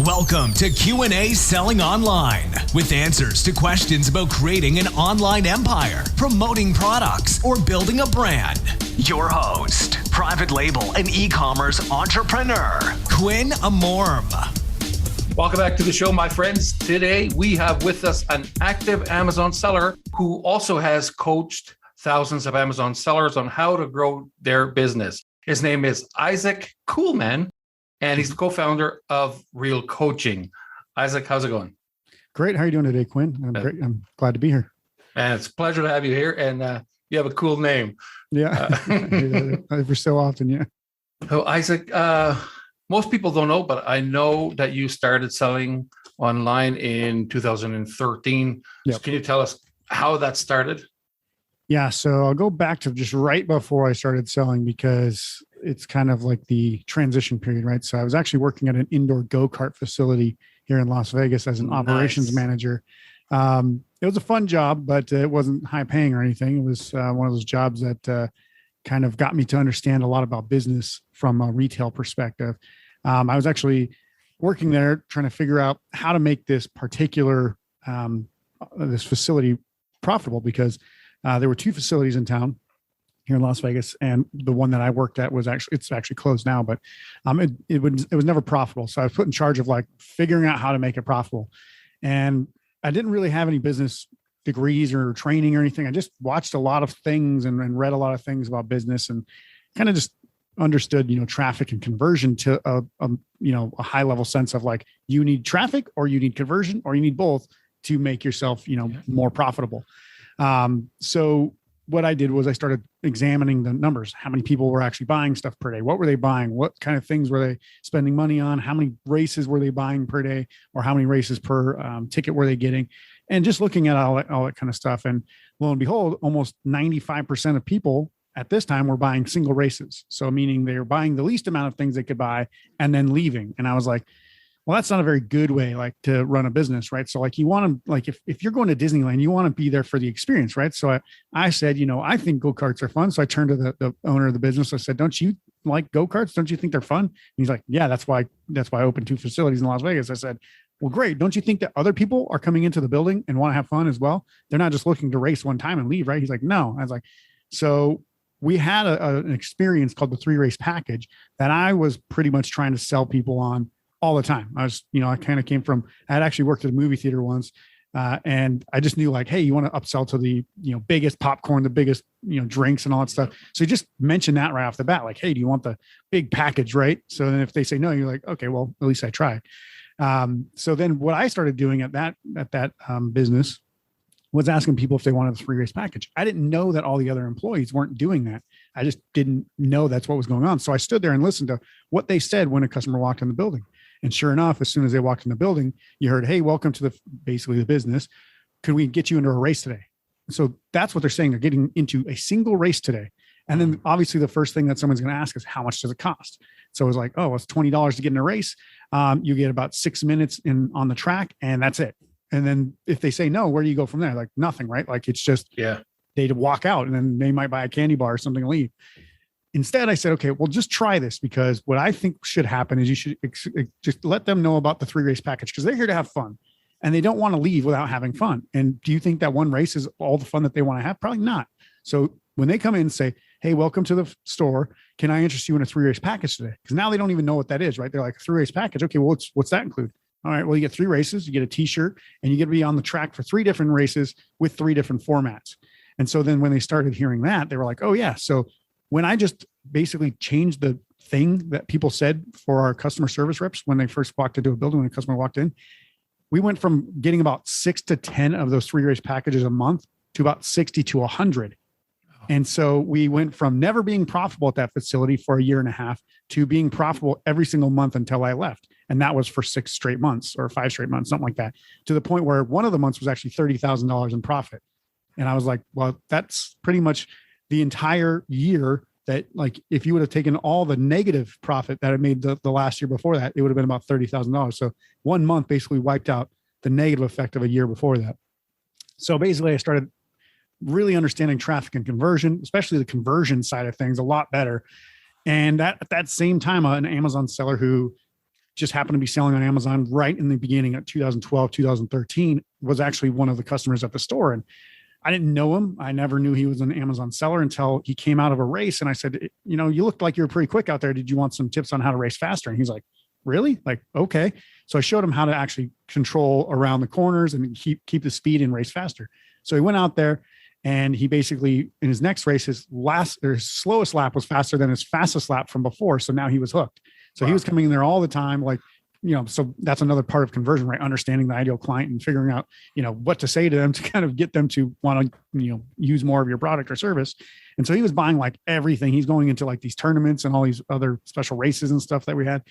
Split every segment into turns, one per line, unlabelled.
Welcome to Q&A Selling Online, with answers to questions about creating an online empire, promoting products, or building a brand. Your host, private label and e-commerce entrepreneur, Quinn Amorm.
Welcome back to the show, my friends. Today, we have with us an active Amazon seller who also has coached thousands of Amazon sellers on how to grow their business. His name is Isaac Kuhlman, and he's the co-founder of Real Coaching. Isaac, how's it going?
Great. How are you doing today, Quinn? I'm great. I'm glad to be here.
And it's a pleasure to have you here. And you have a cool name.
Yeah. Every so often, yeah.
So Isaac, most people don't know, but I know that you started selling online in 2013.
Yep.
So can you tell us how that started?
Yeah. So I'll go back to just right before I started selling, because it's kind of like the transition period, right? So I was actually working at an indoor go-kart facility here in Las Vegas as an operations manager. It was a fun job, but it wasn't high paying or anything. It was one of those jobs that kind of got me to understand a lot about business from a retail perspective. I was actually working there trying to figure out how to make this particular, this facility profitable, because there were two facilities in town here in Las Vegas, and the one that I worked at was it's actually closed now, but it was never profitable. So I was put in charge of like figuring out how to make it profitable. And I didn't really have any business degrees or training or anything. I just watched a lot of things and read a lot of things about business, and kind of just understood, traffic and conversion to a high level sense of like, you need traffic or you need conversion or you need both to make yourself, more profitable. So what I did was I started examining the numbers. How many people were actually buying stuff per day? What were they buying? What kind of things were they spending money on? How many races were they buying per day? Or how many races per ticket were they getting? And just looking at all that kind of stuff. And lo and behold, almost 95% of people at this time were buying single races. So meaning they were buying the least amount of things they could buy and then leaving. And I was like, well, that's not a very good way to run a business, right? So like you want to, if you're going to Disneyland, you want to be there for the experience, right? So I said, I think go-karts are fun. So I turned to the owner of the business. I said, don't you like go-karts? Don't you think they're fun? And he's like, yeah, that's why I opened two facilities in Las Vegas. I said, well, great. Don't you think that other people are coming into the building and want to have fun as well? They're not just looking to race one time and leave, right? He's like, no. I was like, so we had an experience called the 3-race package that I was pretty much trying to sell people on all the time. I was, I kind of came from, I had actually worked at a movie theater once. And I just knew like, hey, you want to upsell to the, biggest popcorn, the biggest, drinks and all that stuff. So you just mention that right off the bat, like, hey, do you want the big package? Right. So then if they say no, you're like, okay, well, at least I tried. So then what I started doing at that business was asking people if they wanted the 3-race package. I didn't know that all the other employees weren't doing that. I just didn't know that's what was going on. So I stood there and listened to what they said when a customer walked in the building. And sure enough, as soon as they walked in the building, you heard, hey, welcome to basically the business. Could we get you into a race today? So that's what they're saying. They're getting into a single race today. And then obviously the first thing that someone's going to ask is, how much does it cost? So it's like, oh, it's $20 to get in a race. You get about 6 minutes on the track, and that's it. And then if they say no, where do you go from there? Like nothing, right? Like it's just, they'd walk out and then they might buy a candy bar or something and leave. Instead, I said, okay, well, just try this, because what I think should happen is you should just let them know about the 3-race package, because they're here to have fun and they don't want to leave without having fun. And do you think that one race is all the fun that they want to have? Probably not. So when they come in and say, hey, welcome to the store, can I interest you in a 3-race package today? Because now they don't even know what that is, right? They're like, 3-race package. Okay, well, what's that include? All right, well, you get 3 races, you get a t-shirt, and you get to be on the track for 3 different races with 3 different formats. And so then when they started hearing that, they were like, oh yeah. So when I just basically changed the thing that people said for our customer service reps, when they first walked into a building, when a customer walked in, we went from getting about 6 to 10 of those 3-race packages a month to about 60 to 100. And so we went from never being profitable at that facility for a year and a half to being profitable every single month until I left. And that was for 6 straight months or 5 straight months, something like that, to the point where one of the months was actually $30,000 in profit. And I was like, well, that's pretty much the entire year. That, like, if you would have taken all the negative profit that I made the last year before that, it would have been about $30,000. So 1 month basically wiped out the negative effect of a year before that. So basically I started really understanding traffic and conversion, especially the conversion side of things, a lot better. And at that same time, an Amazon seller who just happened to be selling on Amazon right in the beginning of 2012, 2013, was actually one of the customers at the store. And I didn't know him. I never knew he was an Amazon seller until he came out of a race. And I said, you know, you looked like you were pretty quick out there. Did you want some tips on how to race faster? And he's like, really? Like, okay. So I showed him how to actually control around the corners and keep the speed and race faster. So he went out there and he basically, in his next race, his slowest lap was faster than his fastest lap from before. So now he was hooked. So he was coming in there all the time, like, you know, so that's another part of conversion, right? Understanding the ideal client and figuring out, you know, what to say to them to kind of get them to want to, you know, use more of your product or service. And so he was buying like everything. He's going into like these tournaments and all these other special races and stuff that we had.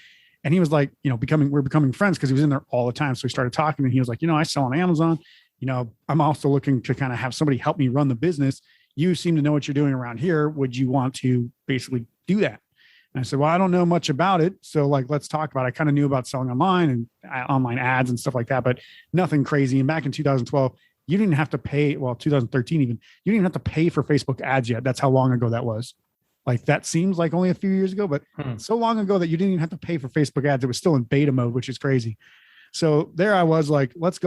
And he was like, you know, we're becoming friends because he was in there all the time. So we started talking and he was like, you know, I sell on Amazon. You know, I'm also looking to kind of have somebody help me run the business. You seem to know what you're doing around here. Would you want to basically do that? And I said, well, I don't know much about it. So like, let's talk about it. I kind of knew about selling online and online ads and stuff like that, but nothing crazy. And back in 2012, you didn't have to pay, well, 2013 even, you didn't have to pay for Facebook ads yet. That's how long ago that was. Like that seems like only a few years ago, but so long ago that you didn't even have to pay for Facebook ads. It was still in beta mode, which is crazy. So there I was like, let's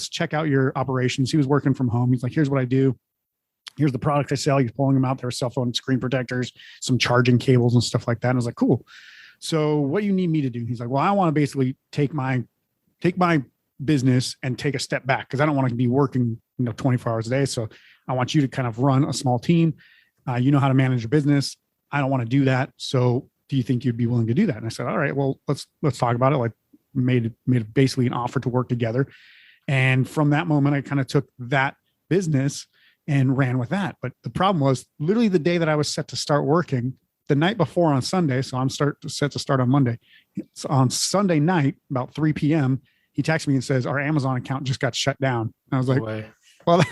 check out your operations. He was working from home. He's like, here's what I do. Here's the products I sell. He's pulling them out. There were cell phone screen protectors, some charging cables and stuff like that. And I was like, cool. So what do you need me to do? He's like, well, I want to basically take my business and take a step back because I don't want to be working, 24 hours a day. So I want you to kind of run a small team. You know how to manage your business. I don't want to do that. So do you think you'd be willing to do that? And I said, all right, well, let's talk about it. Like made basically an offer to work together. And from that moment, I kind of took that business and ran with that. But the problem was literally the day that I was set to start working, the night before on Sunday. So I'm set to start on Monday. It's on Sunday night, about 3 p.m. He texts me and says, our Amazon account just got shut down. And I was like, well,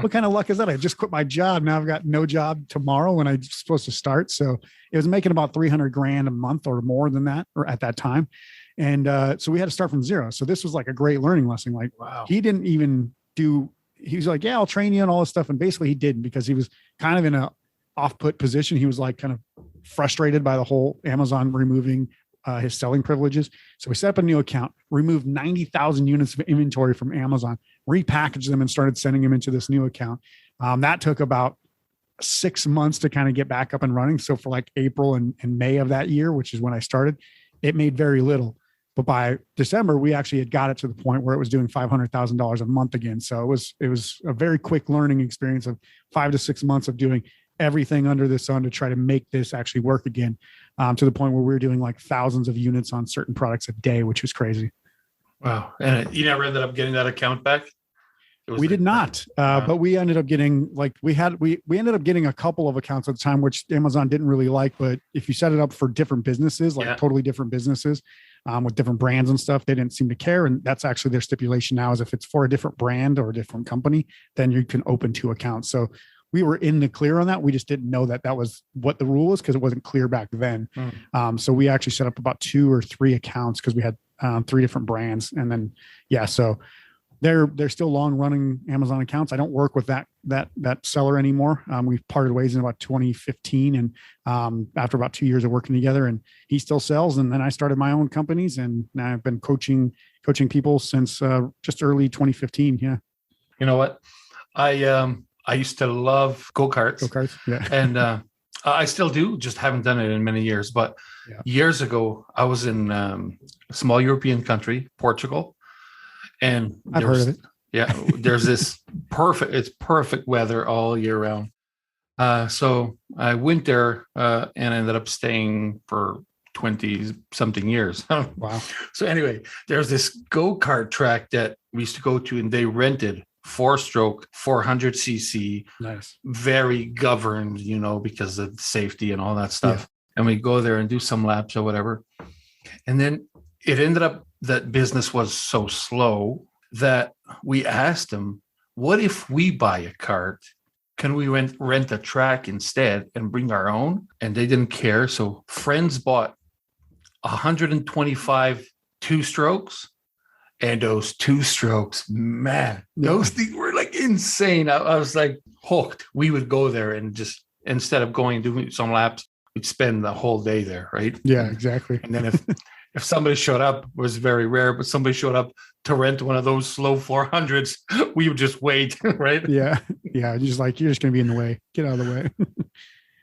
what kind of luck is that? I just quit my job. Now I've got no job tomorrow when I'm supposed to start. So it was making about $300,000 a month or more than that, or at that time. And so we had to start from zero. So this was like a great learning lesson. Like, wow. He didn't even he was like, yeah, I'll train you and all this stuff. And basically he didn't, because he was kind of in a off-put position. He was like kind of frustrated by the whole Amazon removing his selling privileges. So we set up a new account, removed 90,000 units of inventory from Amazon, repackaged them and started sending them into this new account. That took about 6 months to kind of get back up and running. So for like April and May of that year, which is when I started, it made very little. But by December, we actually had got it to the point where it was doing $500,000 a month again. So it was a very quick learning experience of 5 to 6 months of doing everything under the sun to try to make this actually work again, to the point where we were doing like thousands of units on certain products a day, which was crazy.
Wow. And you never ended up getting that account back?
We did not, but we ended up getting we ended up getting a couple of accounts at the time, which Amazon didn't really like. But if you set it up for different businesses, totally different businesses with different brands and stuff, they didn't seem to care. And that's actually their stipulation now, is if it's for a different brand or a different company, then you can open 2 accounts. So we were in the clear on that. We just didn't know that was what the rule was, because it wasn't clear back then. So we actually set up about 2 or 3 accounts because we had 3 different brands. And then, so they're still long running Amazon accounts. I don't work with that seller anymore. We parted ways in about 2015. And after about 2 years of working together, and he still sells. And then I started my own companies, and now I've been coaching people since just early 2015. Yeah.
You know what? I used to love go-karts.
Yeah.
And I still do, just haven't done it in many years. But years ago, I was in a small European country, Portugal. And
I've heard of it.
Yeah, there's this perfect weather all year round. So I went there and ended up staying for 20 something years.
Wow.
So anyway, there's this go-kart track that we used to go to, and they rented 4-stroke, 400cc,
nice,
very governed, because of safety and all that stuff. Yeah. And we go there and do some laps or whatever. And then it ended up that business was so slow that we asked them, what if we buy a cart? Can we rent a track instead and bring our own? And they didn't care. So friends bought 125 2-strokes. And those 2-strokes, man, those things were like insane. I was like hooked. We would go there and just, instead of going and doing some laps, we'd spend the whole day there, right?
Yeah, exactly.
And then if somebody showed up, it was very rare, but somebody showed up to rent one of those slow 400s, we would just wait, right?
Yeah. Yeah. You're just going to be in the way. Get out of the way.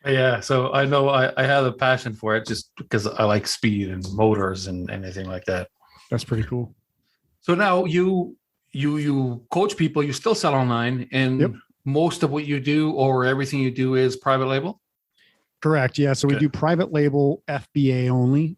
Yeah. So I know I have a passion for it just because I like speed and motors and anything like that.
That's pretty cool.
So now you coach people, you still sell online, and most of what you do or everything you do is private label?
Correct. Yeah. So we do private label FBA only,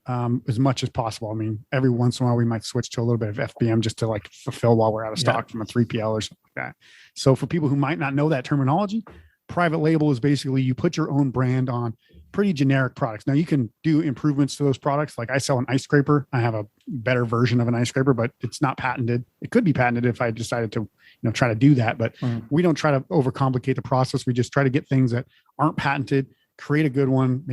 as much as possible. I mean, every once in a while we might switch to a little bit of FBM just to like fulfill while we're out of stock from a 3PL or something like that. So for people who might not know that terminology, private label is basically you put your own brand on pretty generic products. Now you can do improvements to those products. Like I sell an ice scraper. I have a better version of an ice scraper, but it's not patented. It could be patented if I decided to, try to do that, but we don't try to overcomplicate the process. We just try to get things that aren't patented, create a good one,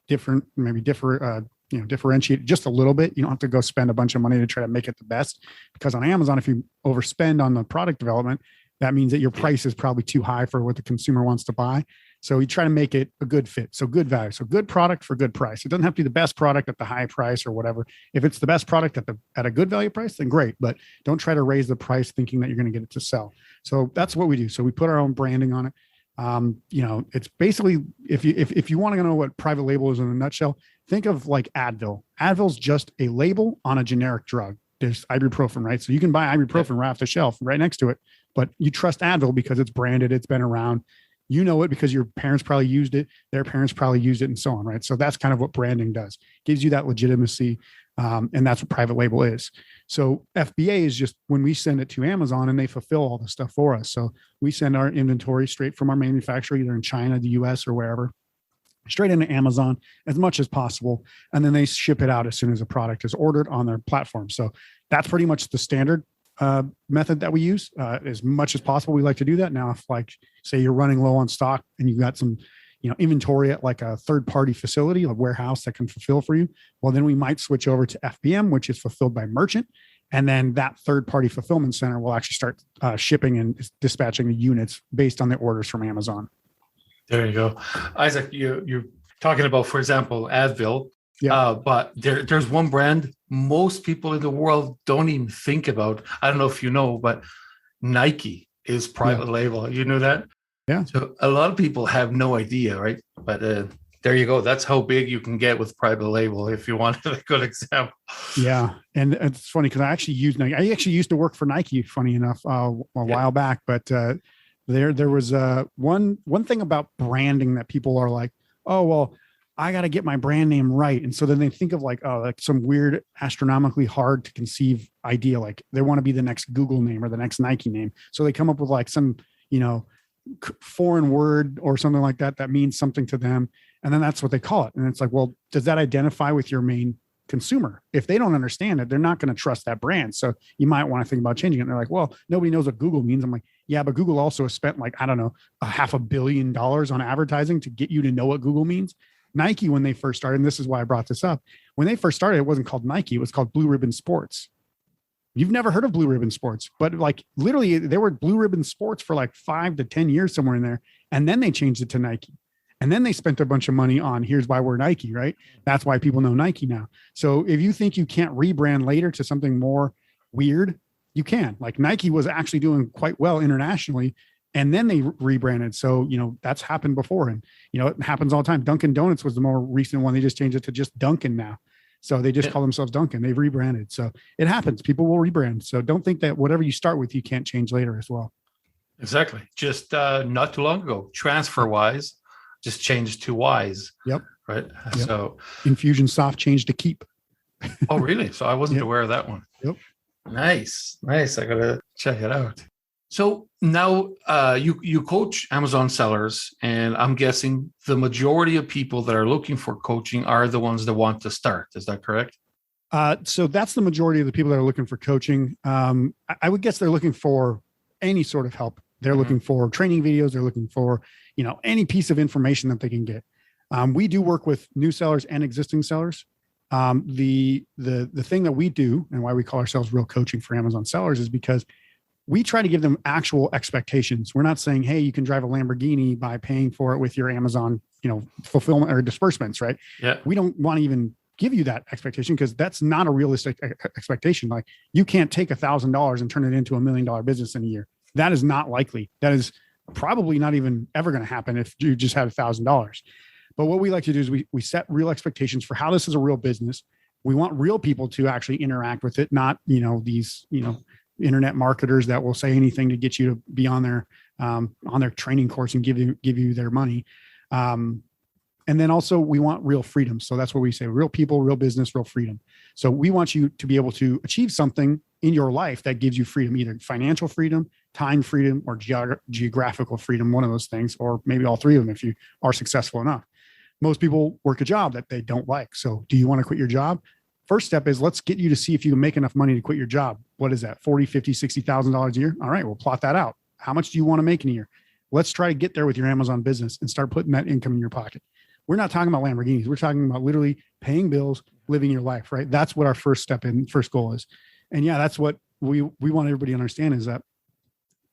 differentiate just a little bit. You don't have to go spend a bunch of money to try to make it the best, because on Amazon, if you overspend on the product development, that means that your price is probably too high for what the consumer wants to buy. So you try to make it a good fit. So good value. So good product for good price. It doesn't have to be the best product at the high price or whatever. If it's the best product at a good value price, then great. But don't try to raise the price thinking that you're going to get it to sell. So that's what we do. So we put our own branding on it. It's basically, if you want to know what private label is in a nutshell, think of like Advil. Advil's just a label on a generic drug. There's ibuprofen, right? So you can buy ibuprofen right off the shelf right next to it, but you trust Advil because it's branded, it's been around. You know it because your parents probably used it, their parents probably used it, and so on, right? So that's kind of what branding does. Gives you that legitimacy, and that's what private label is. So FBA is just when we send it to Amazon and they fulfill all the stuff for us. So we send our inventory straight from our manufacturer, either in China, the US, or wherever, straight into Amazon as much as possible. And then they ship it out as soon as a product is ordered on their platform. So that's pretty much the standard method that we use. As much as possible, we like to do that. Now, if like, say you're running low on stock and you've got some, inventory at like a third-party facility, a warehouse that can fulfill for you, well, then we might switch over to FBM, which is fulfilled by merchant. And then that third-party fulfillment center will actually start shipping and dispatching the units based on the orders from Amazon.
There you go. Isaac, you're talking about, for example, Advil. Yeah. But there's one brand most people in the world don't even think about. I don't know if you know, but Nike is private label. You know that?
Yeah.
So a lot of people have no idea, right? But there you go. That's how big you can get with private label if you wanted a good example.
Yeah. And it's funny because I actually use Nike. I actually used to work for Nike, funny enough, a while back. But there was one thing about branding that people are like, oh, well, I got to get my brand name right. And so then they think of like some weird, astronomically hard to conceive idea. Like they want to be the next Google name or the next Nike name. So they come up with like some, foreign word or something like that means something to them. And then that's what they call it. And it's like, well, does that identify with your main consumer? If they don't understand it, they're not going to trust that brand. So you might want to think about changing it. And they're like, well, nobody knows what Google means. I'm like, yeah, but Google also has spent like, I don't know, $500 million on advertising to get you to know what Google means. Nike, when they first started, and this is why I brought this up, when they first started, it wasn't called Nike. It was called Blue Ribbon Sports. You've never heard of Blue Ribbon Sports, but like literally they were Blue Ribbon Sports for like 5 to 10 years, somewhere in there. And then they changed it to Nike. And then they spent a bunch of money on here's why we're Nike, right? That's why people know Nike now. So if you think you can't rebrand later to something more weird, you can. Like Nike was actually doing quite well internationally. And then they rebranded. So, that's happened before. And, it happens all the time. Dunkin' Donuts was the more recent one. They just changed it to just Dunkin' now. So they just call themselves Dunkin'. They've rebranded. So it happens. People will rebrand. So don't think that whatever you start with, you can't change later as well.
Exactly. Just not too long ago, TransferWise just changed to Wise.
Yep.
Right.
Yep.
So
Infusionsoft changed to Keep.
Oh, really? So I wasn't aware of that one.
Yep.
Nice. I got to check it out. So now you coach Amazon sellers, and I'm guessing the majority of people that are looking for coaching are the ones that want to start. Is that correct?
So that's the majority of the people that are looking for coaching. I would guess they're looking for any sort of help. They're looking for training videos. They're looking for, any piece of information that they can get. We do work with new sellers and existing sellers. The thing that we do and why we call ourselves Real Coaching for Amazon sellers is because we try to give them actual expectations. We're not saying, hey, you can drive a Lamborghini by paying for it with your Amazon, fulfillment or disbursements, right?
Yeah.
We don't want to even give you that expectation because that's not a realistic expectation. Like you can't take $1,000 and turn it into $1 million business in a year. That is not likely. That is probably not even ever going to happen if you just had $1,000. But what we like to do is we set real expectations for how this is a real business. We want real people to actually interact with it, not, these, internet marketers that will say anything to get you to be on their training course and give you their money. And then also we want real freedom. So that's what we say, real people, real business, real freedom. So we want you to be able to achieve something in your life that gives you freedom, either financial freedom, time freedom, or geographical freedom, one of those things, or maybe all three of them if you are successful enough. Most people work a job that they don't like. So do you want to quit your job? First step is let's get you to see if you can make enough money to quit your job. What is that? $40, $50, $60,000 a year. All right, we'll plot that out. How much do you want to make in a year? Let's try to get there with your Amazon business and start putting that income in your pocket. We're not talking about Lamborghinis. We're talking about literally paying bills, living your life, right? That's what our first goal is. And yeah, that's what we want everybody to understand is that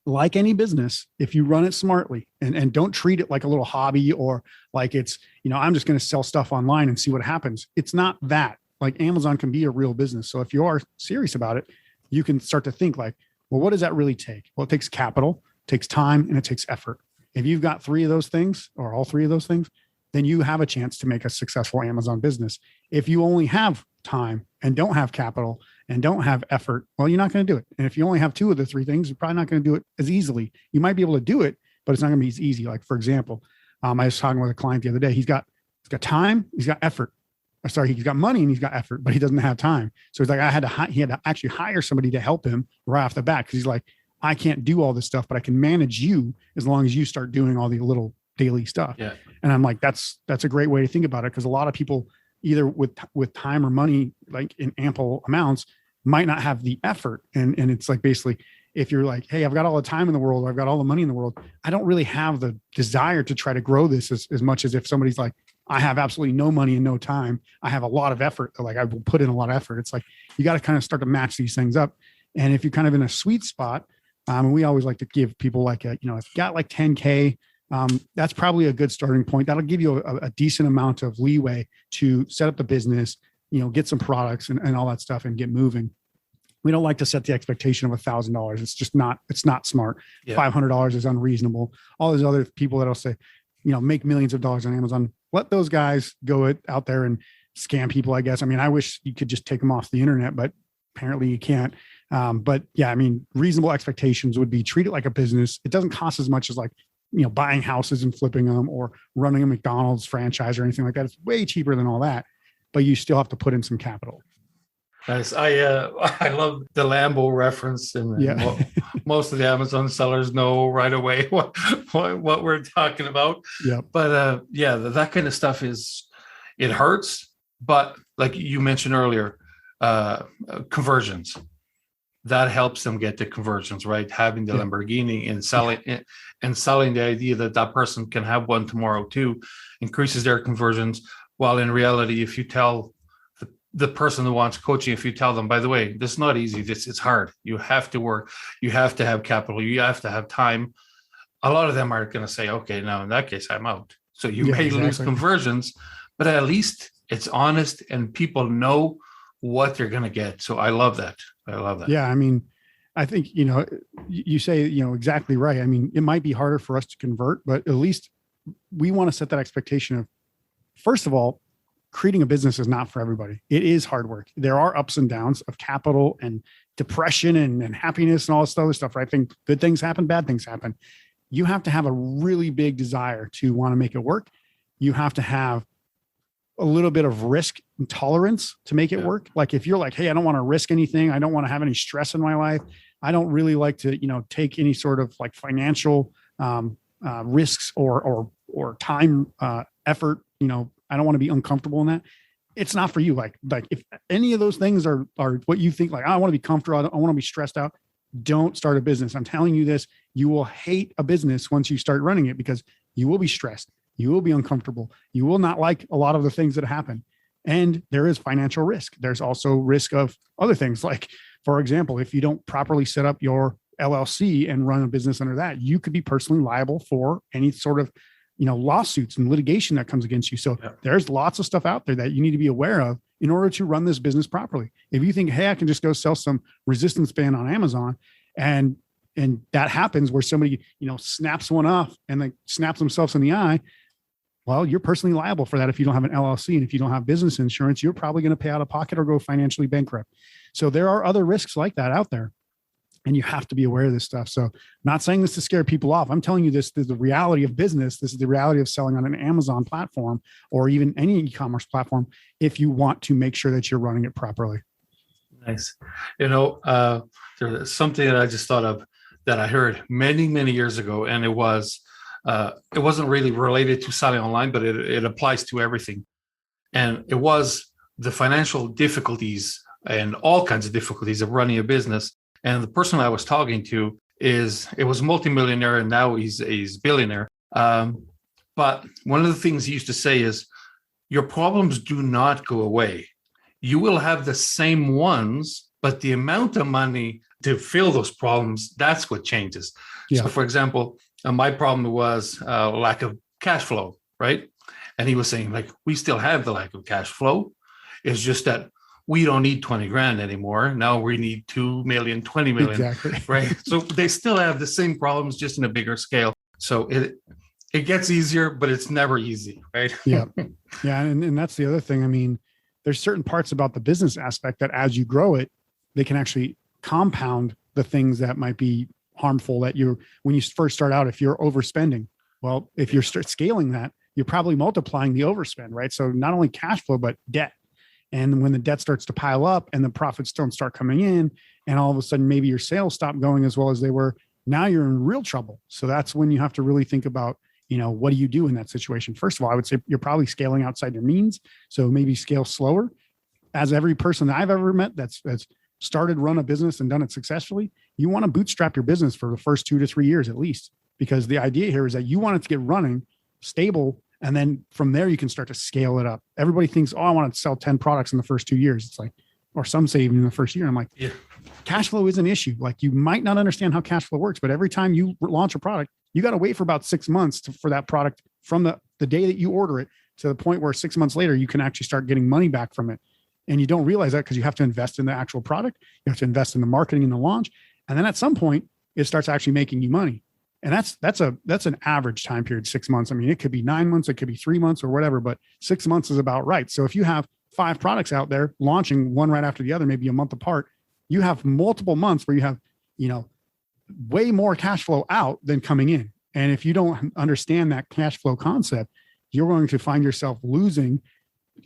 like any business, if you run it smartly and don't treat it like a little hobby or like it's, I'm just going to sell stuff online and see what happens. It's not that. Like Amazon can be a real business. So if you are serious about it, you can start to think like, well, what does that really take? Well, it takes capital, it takes time, and it takes effort. If you've got three of those things or all three of those things, then you have a chance to make a successful Amazon business. If you only have time and don't have capital and don't have effort, well, you're not going to do it. And if you only have two of the three things, you're probably not going to do it as easily. You might be able to do it, but it's not going to be as easy. Like for example, I was talking with a client the other day. He's got time, he's got effort. He's got money and he's got effort, but he doesn't have time. So he's like, he had to actually hire somebody to help him right off the bat. Cause he's like, I can't do all this stuff, but I can manage you as long as you start doing all the little daily stuff. Yeah. And I'm like, that's a great way to think about it. Cause a lot of people either with time or money, like in ample amounts, might not have the effort. And it's like, basically if you're like, hey, I've got all the time in the world, or I've got all the money in the world, I don't really have the desire to try to grow this as much as if somebody's like, I have absolutely no money and no time. I have a lot of effort. Like I will put in a lot of effort. It's like, you got to kind of start to match these things up. And if you're kind of in a sweet spot, and we always like to give people like if you got like 10K, that's probably a good starting point. That'll give you a decent amount of leeway to set up the business, get some products and all that stuff and get moving. We don't like to set the expectation of $1,000. It's just it's not smart. Yeah. $500 is unreasonable. All those other people that'll say, make millions of dollars on Amazon, let those guys go out there and scam people, I guess. I mean, I wish you could just take them off the internet, but apparently you can't. But yeah, I mean, reasonable expectations would be treat it like a business. It doesn't cost as much as like, buying houses and flipping them or running a McDonald's franchise or anything like that. It's way cheaper than all that, but you still have to put in some capital.
Nice. I love the Lambo reference, and yeah. Most of the Amazon sellers know right away what we're talking about. Yeah. But that kind of stuff it hurts. But like you mentioned earlier, conversions. That helps them get the conversions, right? Having the Lamborghini and selling the idea that person can have one tomorrow too, increases their conversions. While in reality, if you tell the person who wants coaching, if you tell them, by the way, this is not easy, it's hard. You have to work, you have to have capital, you have to have time. A lot of them are going to say, okay, now in that case, I'm out. So you may lose conversions, but at least it's honest and people know what they're going to get. So I love that. Yeah.
I mean, I think, you say, exactly right. I mean, it might be harder for us to convert, but at least we want to set that expectation of, first of all, creating a business is not for everybody. It is hard work. There are ups and downs of capital and depression and happiness and all this other stuff. Right? I think good things happen, bad things happen. You have to have a really big desire to want to make it work. You have to have a little bit of risk and tolerance to make it work. Like if you're like, hey, I don't want to risk anything. I don't want to have any stress in my life. I don't really like to, take any sort of like financial risks or time effort. I don't want to be uncomfortable in that. It's not for you. Like if any of those things are what you think, like, I want to be comfortable, I want to be stressed out, don't start a business. I'm telling you this, you will hate a business once you start running it because you will be stressed. You will be uncomfortable. You will not like a lot of the things that happen. And there is financial risk. There's also risk of other things. Like, for example, if you don't properly set up your LLC and run a business under that, you could be personally liable for any sort of, lawsuits and litigation that comes against you. So there's lots of stuff out there that you need to be aware of in order to run this business properly. If you think, hey, I can just go sell some resistance band on Amazon, and that happens where somebody, snaps one off and like snaps themselves in the eye, well, you're personally liable for that if you don't have an LLC. And if you don't have business insurance, you're probably going to pay out of pocket or go financially bankrupt. So there are other risks like that out there. And you have to be aware of this stuff. So not saying this to scare people off. I'm telling you this is the reality of business. This is the reality of selling on an Amazon platform or even any e-commerce platform if you want to make sure that you're running it properly.
Nice. There's something that I just thought of that I heard many, many years ago. And it wasn't really related to selling online, but it applies to everything. And it was the financial difficulties and all kinds of difficulties of running a business. And the person I was talking to it was a multimillionaire, and now he's billionaire. But one of the things he used to say is, your problems do not go away. You will have the same ones, but the amount of money to fill those problems, that's what changes. Yeah. So for example, my problem was lack of cash flow, right? And he was saying, like, we still have the lack of cash flow. It's just that we don't need 20 grand anymore. Now we need 2 million, 20 million, exactly. Right? So they still have the same problems, just in a bigger scale. So it gets easier, but it's never easy, right?
Yeah. Yeah. And that's the other thing. I mean, there's certain parts about the business aspect that as you grow it, they can actually compound the things that might be harmful that when you first start out, if you're overspending, well, if you're scaling that, you're probably multiplying the overspend, right? So not only cash flow, but debt. And when the debt starts to pile up and the profits don't start coming in, and all of a sudden maybe your sales stop going as well as they were, now you're in real trouble. So that's when you have to really think about, what do you do in that situation? First of all, I would say you're probably scaling outside your means. So maybe scale slower. As every person that I've ever met that's started, run a business and done it successfully, you want to bootstrap your business for the first 2 to 3 years at least, because the idea here is that you want it to get running stable. And then from there, you can start to scale it up. Everybody thinks, oh, I want to sell 10 products in the first 2 years. It's like, or some say even in the first year. I'm like, yeah. Cash flow is an issue. Like, you might not understand how cash flow works, but every time you launch a product, you got to wait for about 6 months for that product from the day that you order it to the point where 6 months later, you can actually start getting money back from it. And you don't realize that because you have to invest in the actual product. You have to invest in the marketing and the launch. And then at some point, it starts actually making you money. And that's an average time period, 6 months. I mean, it could be 9 months, it could be 3 months or whatever, but 6 months is about right. So if you have 5 products out there launching one right after the other, maybe a month apart, you have multiple months where you have, way more cash flow out than coming in. And if you don't understand that cash flow concept, you're going to find yourself losing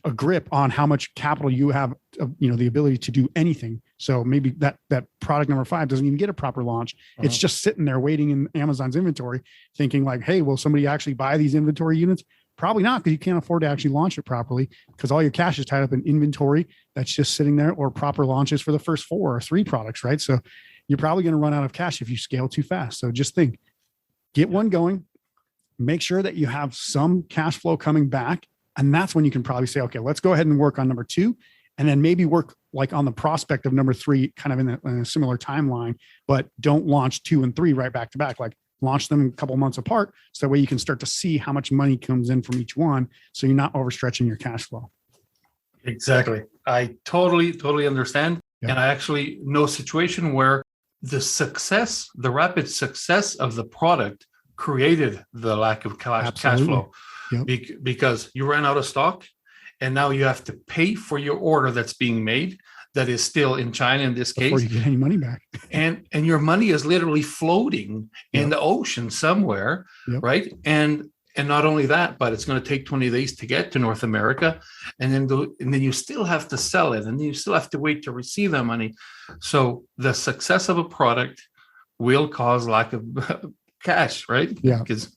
a grip on how much capital you have, the ability to do anything. So maybe that product number 5 doesn't even get a proper launch. Uh-huh. It's just sitting there waiting in Amazon's inventory, thinking like, hey, will somebody actually buy these inventory units? Probably not, because you can't afford to actually launch it properly, because all your cash is tied up in inventory that's just sitting there, or proper launches for the first 4 or 3 products, right? So you're probably going to run out of cash if you scale too fast. So just think, get one going, make sure that you have some cash flow coming back. And that's when you can probably say, okay, let's go ahead and work on number 2, and then maybe work like on the prospect of number 3, kind of in a similar timeline, but don't launch 2 and 3 right back to back. Like, launch them a couple months apart. So that way you can start to see how much money comes in from each one. So you're not overstretching your cash flow.
Exactly. I totally understand. Yeah. And I actually know a situation where the rapid success of the product created the lack of cash flow. Yep. Because you ran out of stock, and now you have to pay for your order that's being made that is still in China in this case.
Before you get any money back.
and your money is literally floating in the ocean somewhere, right? And not only that, but it's going to take 20 days to get to North America, and then you still have to sell it, and then you still have to wait to receive that money. So the success of a product will cause lack of cash, right?
Yeah.
Because,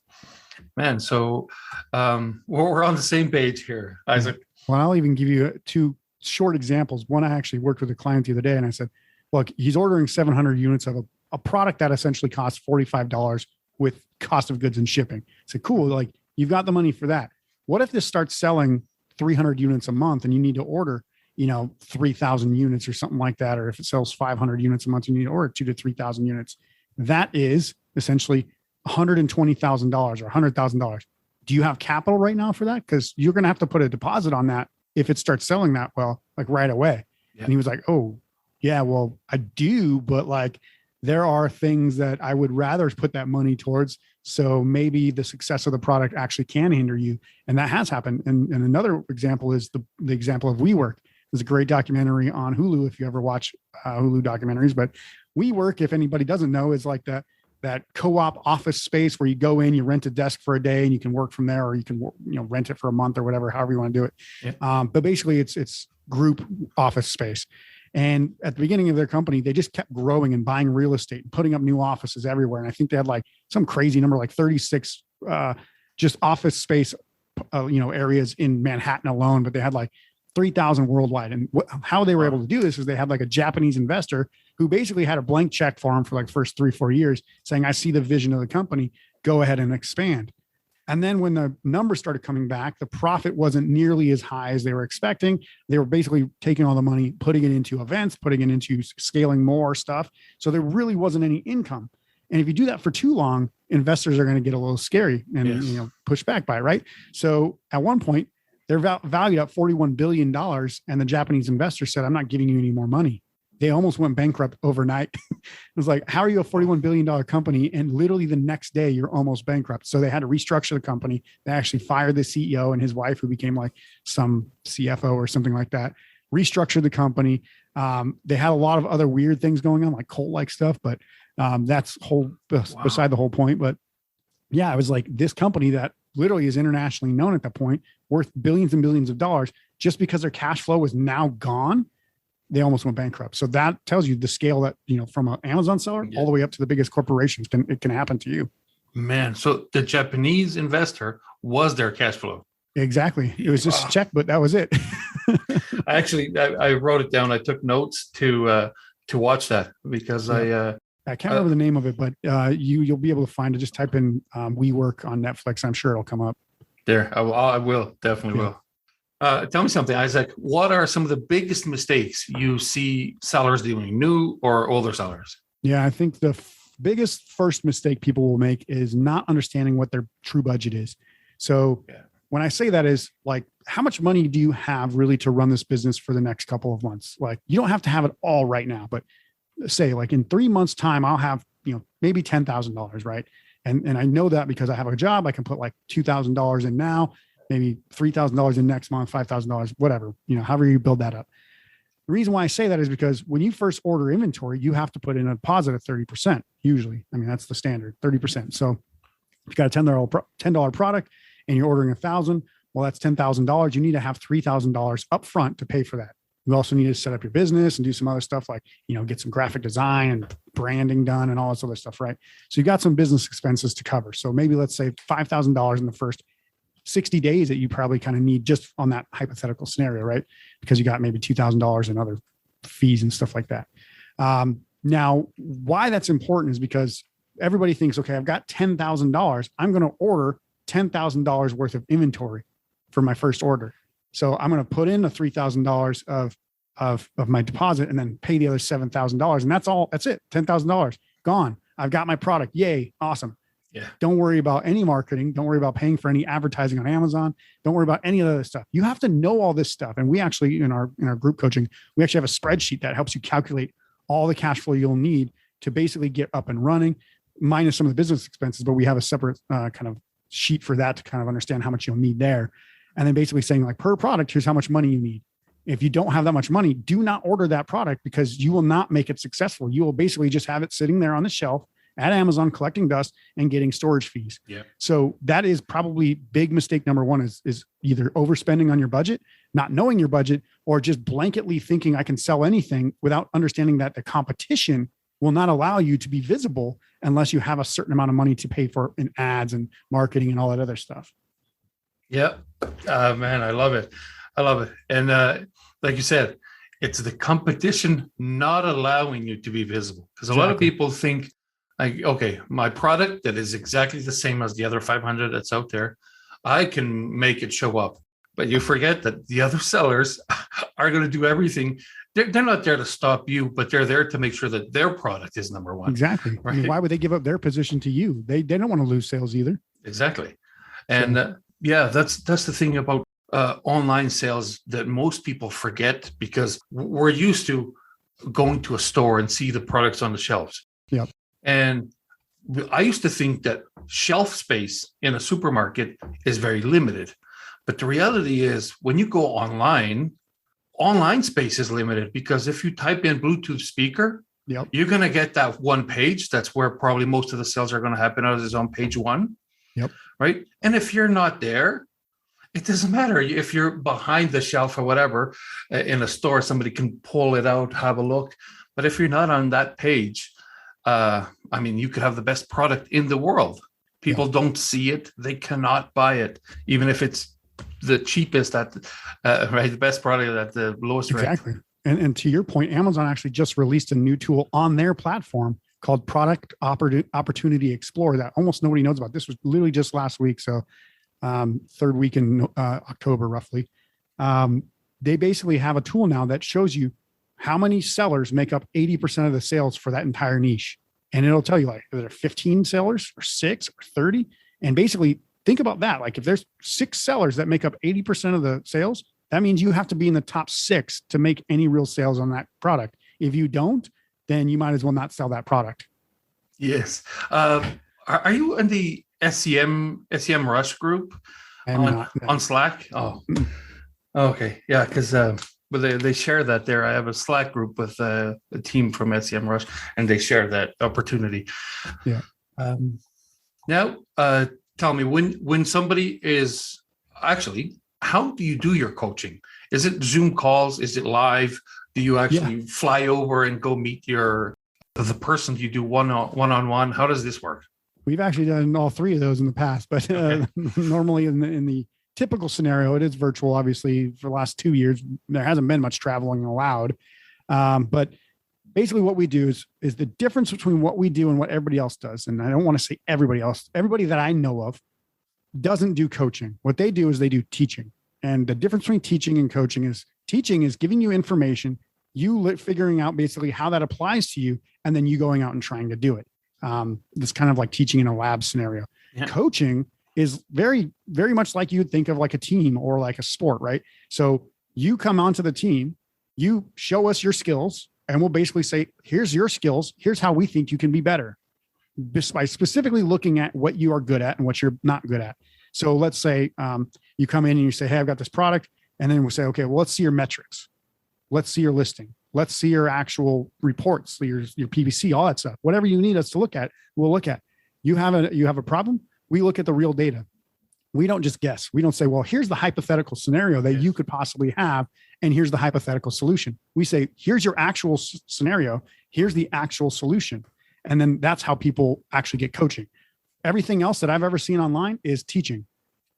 man, so we're on the same page here, Isaac.
Well, I'll even give you 2 short examples. One, I actually worked with a client the other day, and I said, look, he's ordering 700 units of a product that essentially costs $45 with cost of goods and shipping. I said, cool. Like, you've got the money for that. What if this starts selling 300 units a month and you need to order, 3,000 units or something like that? Or if it sells 500 units a month, you need to order 2,000 to 3,000 units. That is essentially $120,000 or $100,000. Do you have capital right now for that? Because you're going to have to put a deposit on that if it starts selling that well, like right away.
Yeah.
And he was like, oh yeah, well I do, but like there are things that I would rather put that money towards. So maybe the success of the product actually can hinder you. And that has happened. And another example is the example of WeWork. There's a great documentary on Hulu if you ever watch Hulu documentaries. But WeWork, if anybody doesn't know, is like that co-op office space where you go in, you rent a desk for a day and you can work from there, or you can rent it for a month or whatever, however you want to do it. Yeah. But basically it's group office space. And at the beginning of their company, they just kept growing and buying real estate and putting up new offices everywhere. And I think they had like some crazy number, like 36 just office space, areas in Manhattan alone, but they had like 3,000 worldwide. And how they were able to do this is they had like a Japanese investor who basically had a blank check for them for like first 3-4 years saying, I see the vision of the company, go ahead and expand. And then when the numbers started coming back, the profit wasn't nearly as high as they were expecting. They were basically taking all the money, putting it into events, putting it into scaling more stuff. So there really wasn't any income. And if you do that for too long, investors are going to get a little scary and push back by it, right? So at one point, they're valued at $41 billion. And the Japanese investor said, I'm not giving you any more money. They almost went bankrupt overnight. It was like, how are you a $41 billion company? And literally the next day you're almost bankrupt. So they had to restructure the company. They actually fired the CEO and his wife, who became like some CFO or something like that, restructured the company. They had a lot of other weird things going on, like cult-like stuff, but that's beside the whole point. But yeah, it was like this company that literally is internationally known at that point, worth billions and billions of dollars, just because their cash flow was now gone. They almost went bankrupt. So that tells you the scale that, from an Amazon seller all the way up to the biggest corporations, it can happen to you.
Man, so the Japanese investor was their cash flow.
Exactly. It was just a check, but that was it.
I wrote it down. I took notes to watch that because I
can't remember the name of it, but you'll be able to find it. Just type in WeWork on Netflix. I'm sure it'll come up.
There, I will definitely will. Tell me something, Isaac. What are some of the biggest mistakes you see sellers doing, new or older sellers?
Yeah, I think the biggest first mistake people will make is not understanding what their true budget is. So when I say that is like, how much money do you have really to run this business for the next couple of months? Like, you don't have to have it all right now, but say like in 3 months time, I'll have, maybe $10,000, right? And I know that because I have a job. I can put like $2,000 in now, maybe $3,000 in next month, $5,000, whatever, however you build that up. The reason why I say that is because when you first order inventory, you have to put in a deposit of 30%. Usually, I mean, that's the standard 30%. So if you got a $10 product and you're ordering 1,000, well, that's $10,000. You need to have $3,000 up front to pay for that. You also need to set up your business and do some other stuff like, get some graphic design and branding done and all this other stuff, right? So you got some business expenses to cover. So maybe let's say $5,000 in the first 60 days that you probably kind of need just on that hypothetical scenario, right? Because you got maybe $2,000 in other fees and stuff like that. Now, why that's important is because everybody thinks, okay, I've got $10,000. I'm going to order $10,000 worth of inventory for my first order. So I'm going to put in the $3,000 of my deposit and then pay the other $7,000. And that's all, that's it. $10,000 gone. I've got my product. Yay. Awesome.
Yeah.
Don't worry about any marketing. Don't worry about paying for any advertising on Amazon. Don't worry about any of the stuff. You have to know all this stuff. And we actually, in our group coaching, we actually have a spreadsheet that helps you calculate all the cash flow you'll need to basically get up and running, minus some of the business expenses. But we have a separate kind of sheet for that to kind of understand how much you'll need there. And then basically saying like per product, here's how much money you need. If you don't have that much money, do not order that product because you will not make it successful. You will basically just have it sitting there on the shelf at Amazon collecting dust and getting storage fees.
Yeah.
So that is probably big mistake number one is either overspending on your budget, not knowing your budget, or just blanketly thinking I can sell anything without understanding that the competition will not allow you to be visible unless you have a certain amount of money to pay for in ads and marketing and all that other stuff.
Yeah. Man, I love it. I love it. And like you said, it's the competition not allowing you to be visible. Because a lot of people think, like, okay, my product that is exactly the same as the other 500 that's out there, I can make it show up. But you forget that the other sellers are going to do everything. They're not there to stop you, but they're there to make sure that their product is number one.
Exactly. Right? I mean, why would they give up their position to you? They don't want to lose sales either.
Exactly. And yeah, that's the thing about online sales that most people forget because we're used to going to a store and see the products on the shelves.
Yep.
And I used to think that shelf space in a supermarket is very limited. But the reality is when you go online space is limited because if you type in Bluetooth speaker,
yep,
you're going to get that one page. That's where probably most of the sales are going to happen is on page one.
Yep.
Right. And if you're not there, it doesn't matter if you're behind the shelf or whatever in a store, somebody can pull it out, have a look. But if you're not on that page, you could have the best product in the world. People don't see it. They cannot buy it, even if it's the cheapest at the best product at the lowest rate.
Exactly. And to your point, Amazon actually just released a new tool on their platform called Product Opportunity Explorer that almost nobody knows about. This was literally just last week. So third week in October, roughly. They basically have a tool now that shows you how many sellers make up 80% of the sales for that entire niche. And it'll tell you like, are there 15 sellers or 6 or 30? And basically think about that. Like if there's 6 sellers that make up 80% of the sales, that means you have to be in the top 6 to make any real sales on that product. If you don't, then you might as well not sell that product.
Yes. Are you in the SEM Rush group on Slack? Oh, okay. Yeah. Cause, but they share that there. I have a Slack group with a team from SEM Rush and they share that opportunity.
Yeah.
Now, tell me when somebody is actually, how do you do your coaching? Is it Zoom calls? Is it live? Do you actually fly over and go meet the person? Do you do one-on-one? How does this work?
We've actually done all 3 of those in the past, but normally in the typical scenario, it is virtual. Obviously, for the last 2 years, there hasn't been much traveling allowed. But basically what we do is the difference between what we do and what everybody else does. And I don't want to say everybody else, everybody that I know of doesn't do coaching. What they do is they do teaching. And the difference between teaching and coaching is giving you information, you figuring out basically how that applies to you, and then you going out and trying to do it. It's kind of like teaching in a lab scenario. Yeah. Coaching is very, very much like you'd think of like a team or like a sport, right? So you come onto the team, you show us your skills, and we'll basically say, here's your skills. Here's how we think you can be better by specifically looking at what you are good at and what you're not good at. So let's say you come in and you say, hey, I've got this product. And then we'll say, okay, well, let's see your metrics. Let's see your listing. Let's see your actual reports, your PPC, all that stuff. Whatever you need us to look at, we'll look at. You have a problem. We look at the real data. We don't just guess. We don't say, well, here's the hypothetical scenario that you could possibly have, and here's the hypothetical solution. We say, here's your actual scenario. Here's the actual solution. And then that's how people actually get coaching. Everything else that I've ever seen online is teaching.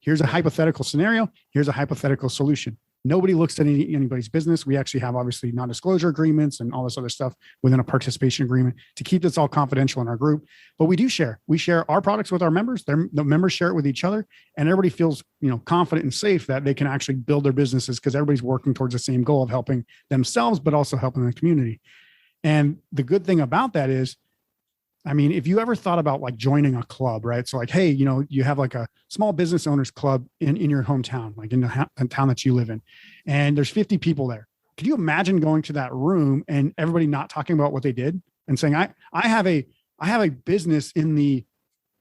Here's a hypothetical scenario. Here's a hypothetical solution. Nobody looks at anybody's business. We actually have obviously non-disclosure agreements and all this other stuff within a participation agreement to keep this all confidential in our group. But we do share. We share our products with our members. The members share it with each other, and everybody feels confident and safe that they can actually build their businesses because everybody's working towards the same goal of helping themselves, but also helping the community. And the good thing about that is, I mean, if you ever thought about like joining a club, right? So like, hey, you have like a small business owners club in your hometown, like in the town that you live in, and there's 50 people there. Could you imagine going to that room and everybody not talking about what they did and saying, I have a business in the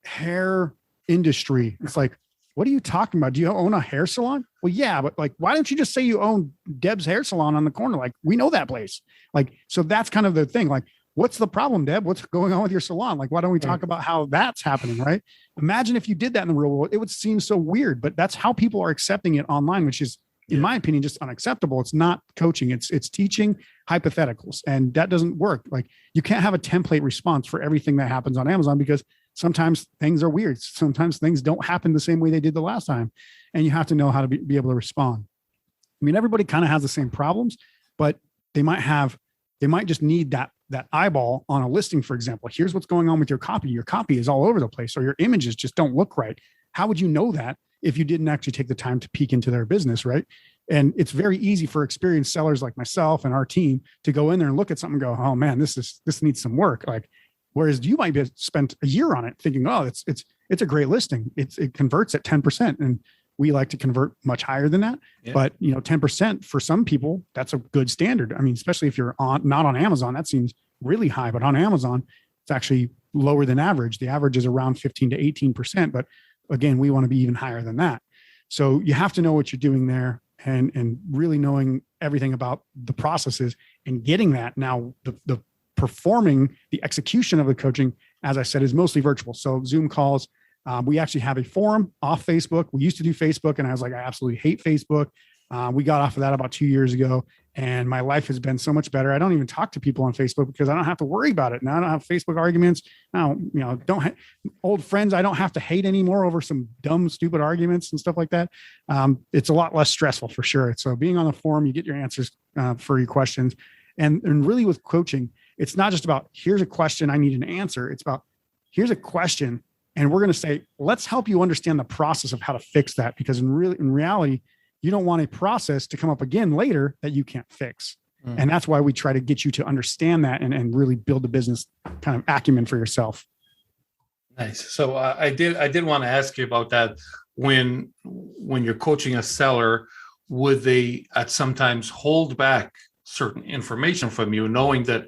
hair industry. It's like, what are you talking about? Do you own a hair salon? Well, yeah, but like, why don't you just say you own Deb's hair salon on the corner? Like, we know that place. Like, so that's kind of the thing. Like, what's the problem, Deb? What's going on with your salon? Like, why don't we talk about how that's happening, right? Imagine if you did that in the real world. It would seem so weird, but that's how people are accepting it online, which is, in my opinion, just unacceptable. It's not coaching. It's teaching hypotheticals, and that doesn't work. Like, you can't have a template response for everything that happens on Amazon because sometimes things are weird. Sometimes things don't happen the same way they did the last time, and you have to know how to be able to respond. I mean, everybody kind of has the same problems, but they might just need that eyeball on a listing, for example. Here's what's going on with your copy. Your copy is all over the place, or your images just don't look right. How would you know that if you didn't actually take the time to peek into their business, right? And it's very easy for experienced sellers like myself and our team to go in there and look at something and go, oh man, this needs some work. Like, whereas you might be spent a year on it thinking, oh, it's a great listing. It converts at 10%. And We like to convert much higher than that. Yeah. But 10% for some people, that's a good standard. I mean, especially if you're not on Amazon, that seems really high, but on Amazon, it's actually lower than average. The average is around 15 to 18%. But again, we want to be even higher than that. So you have to know what you're doing there and really knowing everything about the processes and getting that. Now, the performing, the execution of the coaching, as I said, is mostly virtual. So Zoom calls. We actually have a forum off Facebook. We used to do Facebook, and I was like, I absolutely hate Facebook. We got off of that about 2 years ago, and my life has been so much better. I don't even talk to people on Facebook because I don't have to worry about it. Now I don't have Facebook arguments. Now, old friends I don't have to hate anymore over some dumb, stupid arguments and stuff like that. It's a lot less stressful for sure. So being on the forum, you get your answers for your questions. And really with coaching, it's not just about here's a question I need an answer. It's about here's a question. And we're going to say, let's help you understand the process of how to fix that. Because in reality, you don't want a process to come up again later that you can't fix. Mm. And that's why we try to get you to understand that and really build the business kind of acumen for yourself.
Nice. So I did want to ask you about that. When you're coaching a seller, would they at sometimes hold back certain information from you, knowing that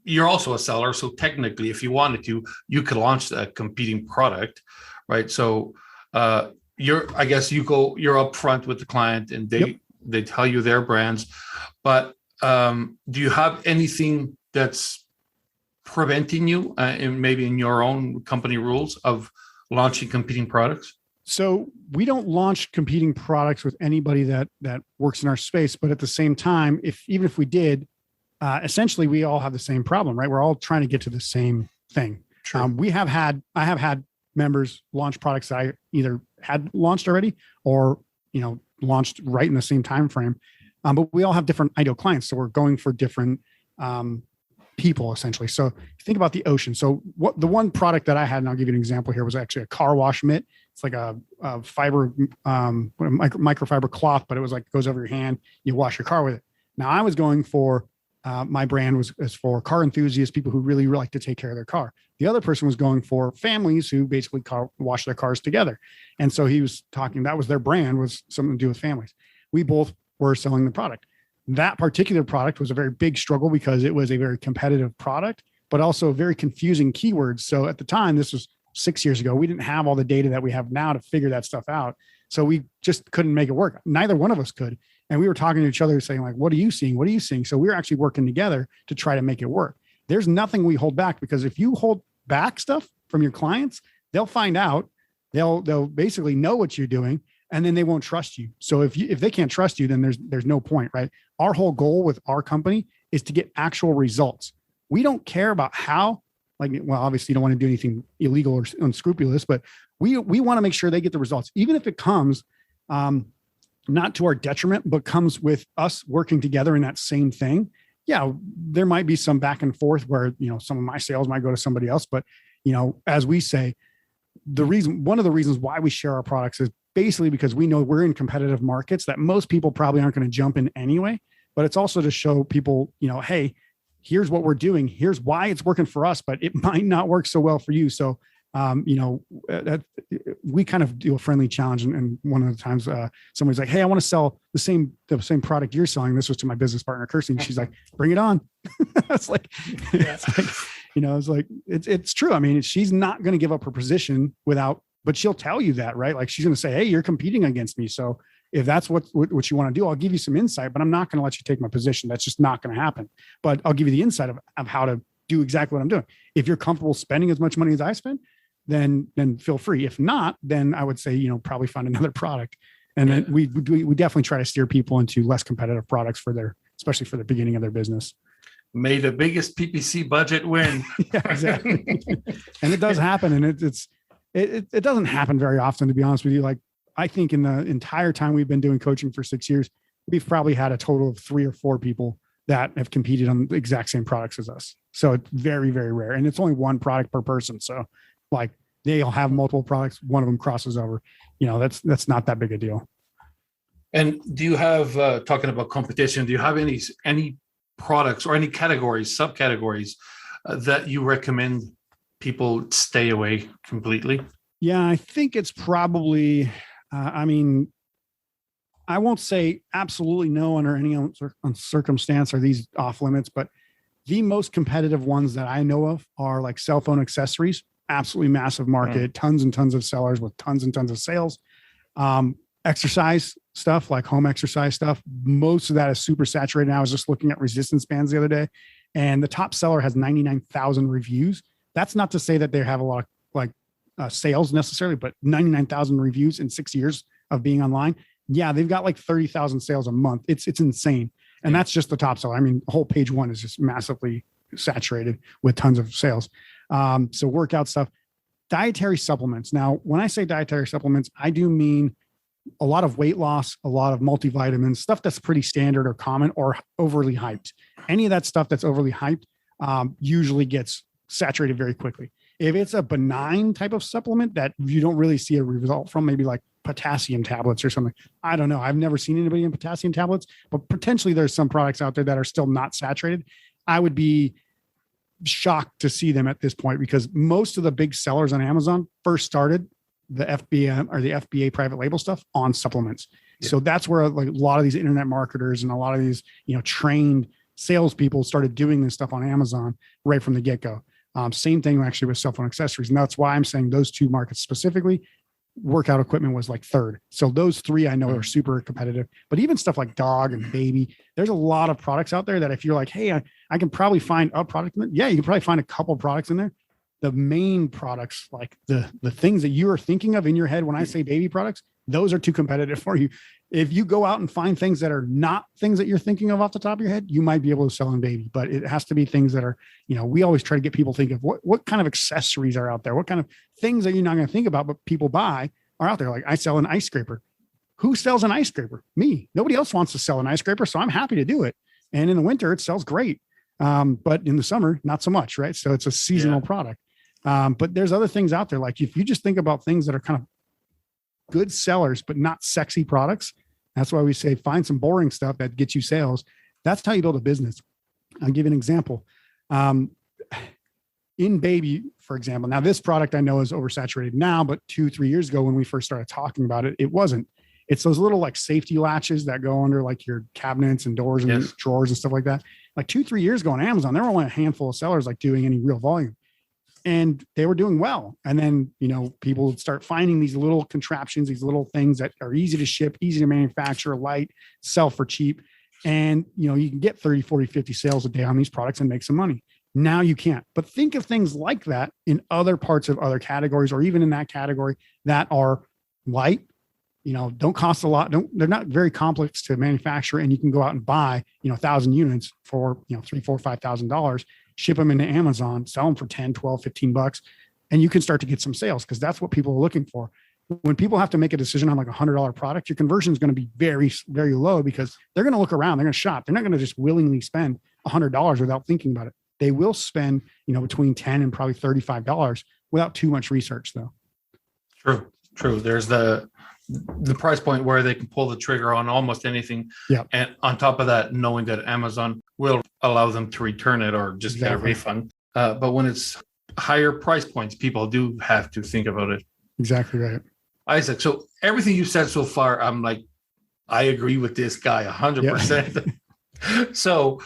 you're also a seller? So technically, if you wanted to, you could launch a competing product, right? So you're upfront with the client and they tell you their brands, but do you have anything that's preventing you maybe in your own company rules of launching competing products?
So we don't launch competing products with anybody that works in our space, but at the same time, even if we did, essentially we all have the same problem, right? We're all trying to get to the same thing. I have had members launch products that I either had launched already or, launched right in the same time frame. But we all have different ideal clients. So we're going for different people essentially. So think about the ocean. So the one product that I had, and I'll give you an example here, was actually a car wash mitt. It's like a fiber, microfiber cloth, but it was like, goes over your hand. You wash your car with it. Now I was going for, my brand was for car enthusiasts, people who really like to take care of their car. The other person was going for families who basically wash their cars together. And so he was talking, that was their brand, was something to do with families. We both were selling the product. That particular product was a very big struggle because it was a very competitive product, but also very confusing keywords. So at the time, this was 6 years ago, we didn't have all the data that we have now to figure that stuff out. So we just couldn't make it work. Neither one of us could. And we were talking to each other saying like, what are you seeing? What are you seeing? So we were actually working together to try to make it work. There's nothing we hold back, because if you hold back stuff from your clients, they'll find out, they'll basically know what you're doing, and then they won't trust you. So if they can't trust you, then there's no point, right? Our whole goal with our company is to get actual results. We don't care about how, obviously you don't want to do anything illegal or unscrupulous, but we want to make sure they get the results, even if it comes, not to our detriment, but comes with us working together in that same thing. Yeah, there might be some back and forth where, some of my sales might go to somebody else. But, as we say, one of the reasons why we share our products is basically because we know we're in competitive markets that most people probably aren't going to jump in anyway. But it's also to show people, hey, here's what we're doing. Here's why it's working for us, but it might not work so well for you. So, that we kind of do a friendly challenge. And one of the times somebody's like, hey, I want to sell the same product you're selling. This was to my business partner, Kirsty. And she's like, bring it on. It's like, it's true. I mean, she's not going to give up her position but she'll tell you that, right? Like she's going to say, hey, you're competing against me. So if that's what you want to do, I'll give you some insight, but I'm not going to let you take my position. That's just not going to happen. But I'll give you the insight of how to do exactly what I'm doing. If you're comfortable spending as much money as I spend, then feel free. If not, then I would say, probably find another product. And then we definitely try to steer people into less competitive products especially for the beginning of their business.
May the biggest PPC budget win.
Yeah, exactly. And it does happen. And it doesn't happen very often, to be honest with you. Like, I think in the entire time we've been doing coaching for 6 years, we've probably had a total of 3 or 4 people that have competed on the exact same products as us. So it's very, very rare. And it's only one product per person. So like they'll have multiple products, one of them crosses over, that's not that big a deal.
And do you have, talking about competition, do you have any products or any subcategories that you recommend people stay away completely?
Yeah, I think it's probably I mean, I won't say absolutely no under any circumstance are these off limits, but the most competitive ones that I know of are like cell phone accessories, absolutely massive market, tons and tons of sellers with tons and tons of sales. Exercise stuff like home exercise stuff, most of that is super saturated. I was just looking at resistance bands the other day, and the top seller has 99,000 reviews. That's not to say that they have a lot of like sales necessarily, but 99,000 reviews in 6 years of being online. Yeah, they've got like 30,000 sales a month. It's insane. And that's just the top seller. I mean, whole page one is just massively saturated with tons of sales. So workout stuff, dietary supplements. Now, when I say dietary supplements, I do mean a lot of weight loss, a lot of multivitamins, stuff that's pretty standard or common or overly hyped. Any of that stuff that's overly hyped usually gets saturated very quickly. If it's a benign type of supplement that you don't really see a result from, maybe like potassium tablets or something, I don't know. I've never seen anybody in potassium tablets, but potentially there's some products out there that are still not saturated. I would be shocked to see them at this point because most of the big sellers on Amazon first started the FBM or the FBA private label stuff on supplements. Yeah. So that's where like a lot of these internet marketers and a lot of these, trained salespeople started doing this stuff on Amazon right from the get-go. Same thing actually with cell phone accessories. And that's why I'm saying those two markets specifically. Workout equipment was like third. So those three I know are super competitive, but even stuff like dog and baby, there's a lot of products out there that if you're like, hey, I can probably find a product in there. Yeah, you can probably find a couple of products in there. The main products, like the things that you are thinking of in your head when I say baby products, those are too competitive for you. If you go out and find things that are not things that you're thinking of off the top of your head, you might be able to sell in baby, but it has to be things that are, we always try to get people to think of what kind of accessories are out there, what kind of things that you're not going to think about, but people buy are out there. Like I sell an ice scraper. Who sells an ice scraper? Me. Nobody else wants to sell an ice scraper, so I'm happy to do it. And in the winter, it sells great. But in the summer, not so much, right? So it's a seasonal product. But there's other things out there. Like if you just think about things that are kind of good sellers, but not sexy products, that's why we say find some boring stuff that gets you sales. That's how you build a business. I'll give you an example. In baby, for example, now this product I know is oversaturated now, but 2-3 years ago when we first started talking about it, it wasn't. It's those little like safety latches that go under like your cabinets and doors and drawers and stuff like that. Like 2-3 years ago on Amazon, there were only a handful of sellers like doing any real volume. And they were doing well. And then, people would start finding these little contraptions, these little things that are easy to ship, easy to manufacture, light, sell for cheap. And, you can get 30, 40, 50 sales a day on these products and make some money. Now you can't. But think of things like that in other parts of other categories, or even in that category that are light, don't cost a lot. They're not very complex to manufacture. And you can go out and buy, 1,000 units for, $3,000, $4,000, $5,000. Ship them into Amazon, sell them for 10, 12, 15 bucks, and you can start to get some sales because that's what people are looking for. When people have to make a decision on like $100 product, your conversion is going to be very, very low because they're going to look around, they're going to shop. They're not going to just willingly spend $100 without thinking about it. They will spend, between 10 and probably $35 without too much research though.
True. There's the price point where they can pull the trigger on almost anything. Yeah. And on top of that, knowing that Amazon will allow them to return it or just get a refund. But when it's higher price points, people do have to think about it.
Exactly right.
Isaac, so everything you said so far, I'm like, I agree with this guy 100%. Yeah. So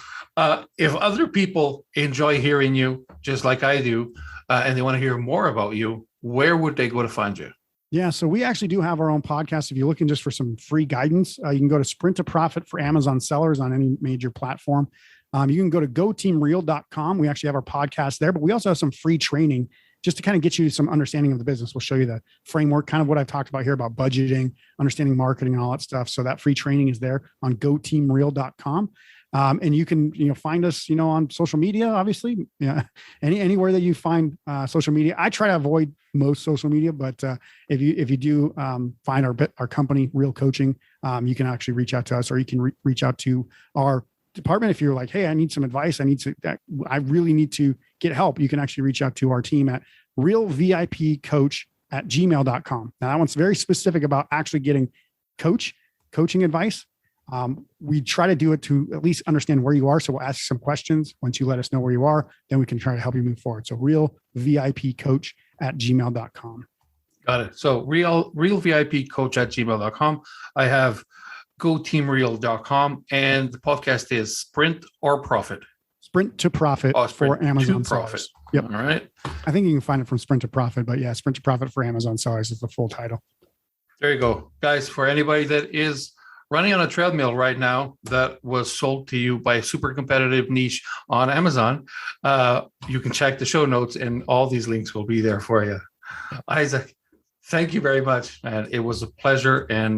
if other people enjoy hearing you, just like I do, and they want to hear more about you, where would they go to find you?
Yeah, so we actually do have our own podcast. If you're looking just for some free guidance, you can go to Sprint to Profit for Amazon sellers on any major platform. You can go to goteamreal.com. We actually have our podcast there, but we also have some free training just to kind of get you some understanding of the business. We'll show you the framework, kind of what I've talked about here about budgeting, understanding marketing, and all that stuff. So that free training is there on goteamreal.com. And you can, find us, on social media, obviously, anywhere that you find social media. I try to avoid most social media, but if you do find our company, Real Coaching, you can actually reach out to us, or you can reach out to our department. If you're like, hey, I need some advice, I really need to get help, you can actually reach out to our team at realvipcoach@gmail.com. Now that one's very specific about actually getting coaching advice. We try to do it to at least understand where you are. So we'll ask you some questions. Once you let us know where you are, then we can try to help you move forward. So realvipcoach@gmail.com.
Got it. So realvipcoach@gmail.com. I have goteamreal.com, and the podcast is Sprint or Profit.
Sprint to Profit for Amazon
to Profit.
sellers. Yep.
All right.
I think you can find it from Sprint to Profit, but yeah, Sprint to Profit for Amazon sellers is the full title.
There you go. Guys, for anybody that is running on a treadmill right now that was sold to you by a super competitive niche on Amazon, you can check the show notes and all these links will be there for you. Isaac, thank you very much, man. It was a pleasure and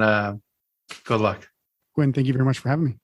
good luck.
Gwen, thank you very much for having me.